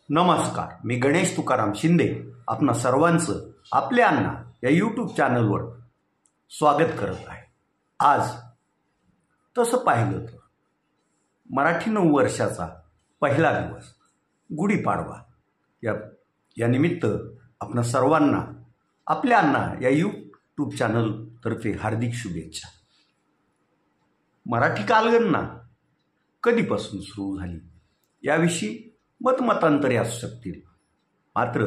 नमस्कार, मी गणेश तुकाराम शिंदे आपणा सर्वांचं आपले अण्णा या यूट्यूब चॅनलवर स्वागत करत आहे। आज तसं पाहिलं तर मराठी नववर्षाचा पहिला दिवस गुढीपाडवा या निमित्त आपणा सर्वांना आपले अण्णा या यूट्यूब चॅनलतर्फे हार्दिक शुभेच्छा। मराठी कालगणना कधीपासून सुरू झाली याविषयी मतमतांतरे असू शकतील, मात्र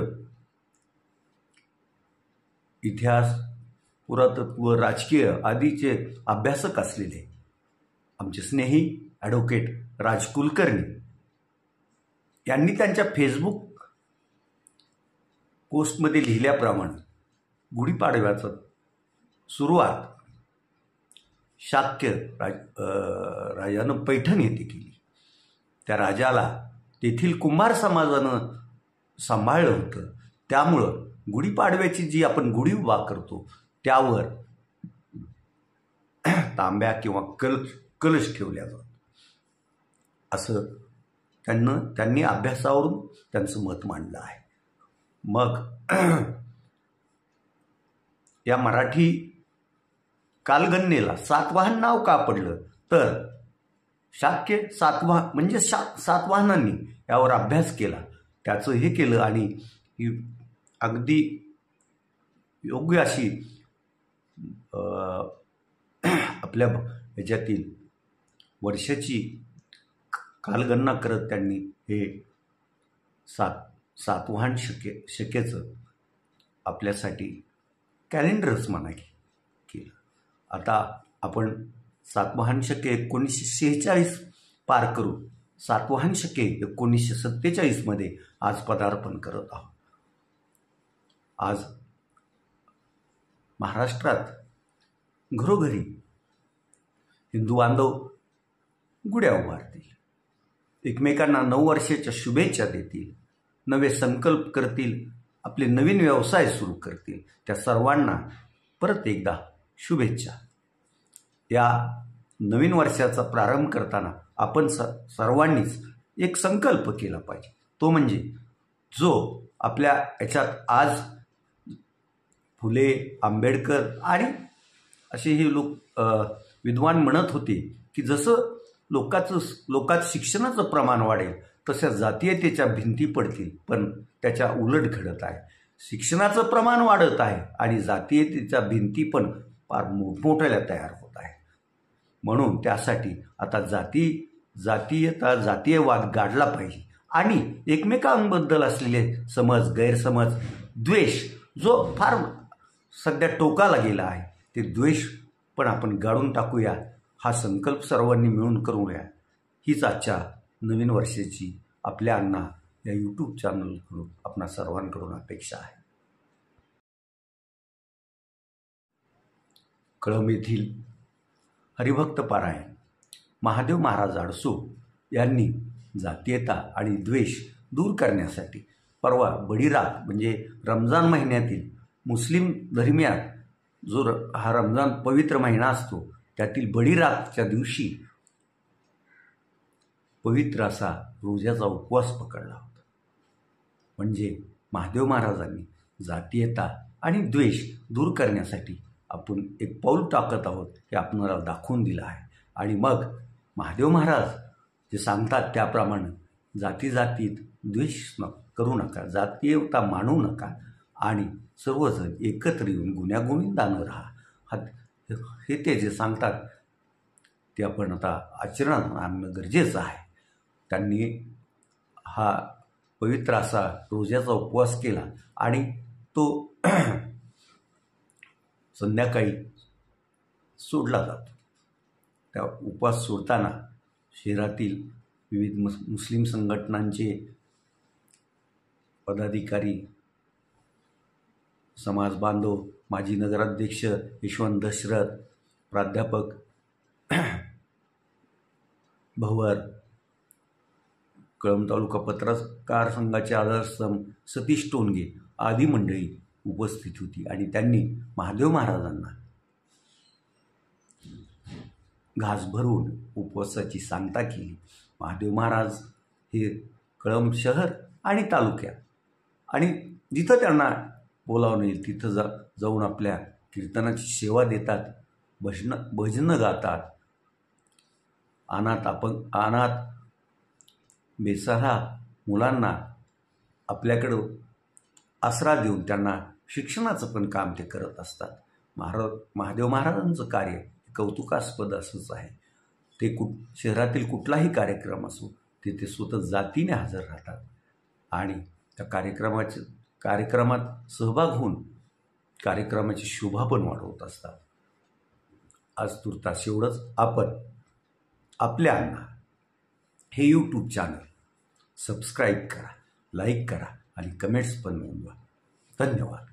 इतिहास, पुरातत्व, राजकीय आदीचे अभ्यासक असलेले आमचे स्नेही ॲडव्होकेट राज कुलकर्णी यांनी त्यांच्या फेसबुक पोस्टमध्ये लिहिल्याप्रमाणे गुढीपाडव्याची सुरुवात शाक्य राजानं पैठण येथे केली। त्या राजाला तेथील कुंभार समाजानं सांभाळलं होतं, त्यामुळं गुढीपाडव्याची जी आपण गुढी उभा करतो त्यावर तांब्या किंवा कलश ठेवल्या जातो असं त्यांनी अभ्यासावरून त्यांचं मत मांडलं आहे। मग या मराठी कालगणनेला सातवाहन नाव का पडलं तर शाक्य म्हणजे सातवाहनांनी यावर अभ्यास केला, त्याचं हे केलं आणि ही अगदी योग्य अशी आपल्या ह्याच्यातील वर्षाची कालगणना करत त्यांनी हे सातवाहन शकेचं आपल्यासाठी कॅलेंडरच म्हणा केलं। आता आपण सातवाहन शके 1946 पार करू सातवाहन शके 1947 मध्ये आज पदार्पण करत आहोत। आज महाराष्ट्रात घरोघरी हिंदू बांधव गुढ्या उभारतील, एकमेकांना नववर्षाच्या शुभेच्छा देतील, नवे संकल्प करतील, आपले नवीन व्यवसाय सुरू करतील। त्या सर्वांना परत एकदा शुभेच्छा। या नवीन वर्षाचा प्रारंभ करताना आपण सर्वांनीच एक संकल्प केला पाहिजे, तो म्हणजे जो आपल्या याच्यात आज फुले, आंबेडकर आणि असे हे लोक विद्वान म्हणत होते की जसं लोकात शिक्षणाचं प्रमाण वाढेल तशा जातीयतेच्या भिंती पडतील, पण त्याच्या उलट घडत आहे। शिक्षणाचं प्रमाण वाढत आहे आणि जातीयतेच्या भिंती पण फार मोठमोठ्या तयार होत आहे। म्हणून त्यासाठी आता जातीयवाद गाडला पाहिजे आणि एकमेकांबद्दल असलेले समज, गैरसमज, द्वेष जो फार सध्या टोकाला गेला आहे ते द्वेष पण आपण गाडून टाकूया, हा संकल्प सर्वांनी मिळून करूया। हीच आजच्या नवीन वर्षाची आपल्या अण्णा या यूट्यूब चॅनलकडून आपणा सर्वांकडून अपेक्षा आहे। कळंब येथील हरिभक्त पारायण महादेव महाराज अडसूळ यांनी जातीयता आणि द्वेष दूर करण्यासाठी परवा बडीरात म्हणजे रमजान महिन्यातील मुस्लिम धर्मियात जो हा रमजान पवित्र महिना असतो त्यातील बडीरातच्या दिवशी पवित्र असा रोजाचा उपवास पकडला होता। म्हणजे महादेव महाराजांनी जातीयता आणि द्वेष दूर करण्यासाठी आपण एक पाऊल टाकत आहोत हे आपणाला दाखवून दिलं आहे। आणि मग महादेव महाराज जे सांगतात त्याप्रमाणे जातीत द्वेष करू नका, जातीयता मानू नका आणि सर्वजण एकत्र येऊन गुण्यागोविंदानं राहा, हे ते जे सांगतात ते आपण आता आचरणात आणणं गरजेचं आहे। त्यांनी हा पवित्र असा रोजाचा उपवास केला आणि तो संध्याकाळी सोडला जातो। त्या उपवास सोडताना शहरातील विविध मुस्लिम संघटनांचे पदाधिकारी, समाज बांधव, माजी नगराध्यक्ष यशवंत दशरथ, प्राध्यापक भवर, कळंब तालुका पत्रकार संघाचे आदर्शस्तंभ सतीश टोनगे आदी मंडळी उपस्थित होती आणि त्यांनी महादेव महाराजांना घास भरून उपवासाची सांगता केली। महादेव महाराज हे कळंब शहर आणि तालुक्यात आणि जिथं त्यांना बोलावून येईल तिथं जाऊन आपल्या कीर्तनाची सेवा देतात, भजनं गातात. अनाथ बेसहारा मुलांना आपल्याकडं आसरा देऊन त्यांना शिक्षणाचं पण काम ते करत असतात. महादेव महाराजांचं कार्य कौतुकास्पद असंच आहे. ते शहरातील कुठलाही कार्यक्रम असो ते स्वतः जातीने हजर राहतात आणि त्या कार्यक्रमात सहभाग होऊन कार्यक्रमाची शोभा पण वाढवत असतात. आज तुर्तास एवढंच. आपण आपल्या अण्णा हे यूट्यूब चॅनल सबस्क्राईब करा, लाईक करा आणि कमेंट्स पण नोंदवा. धन्यवाद.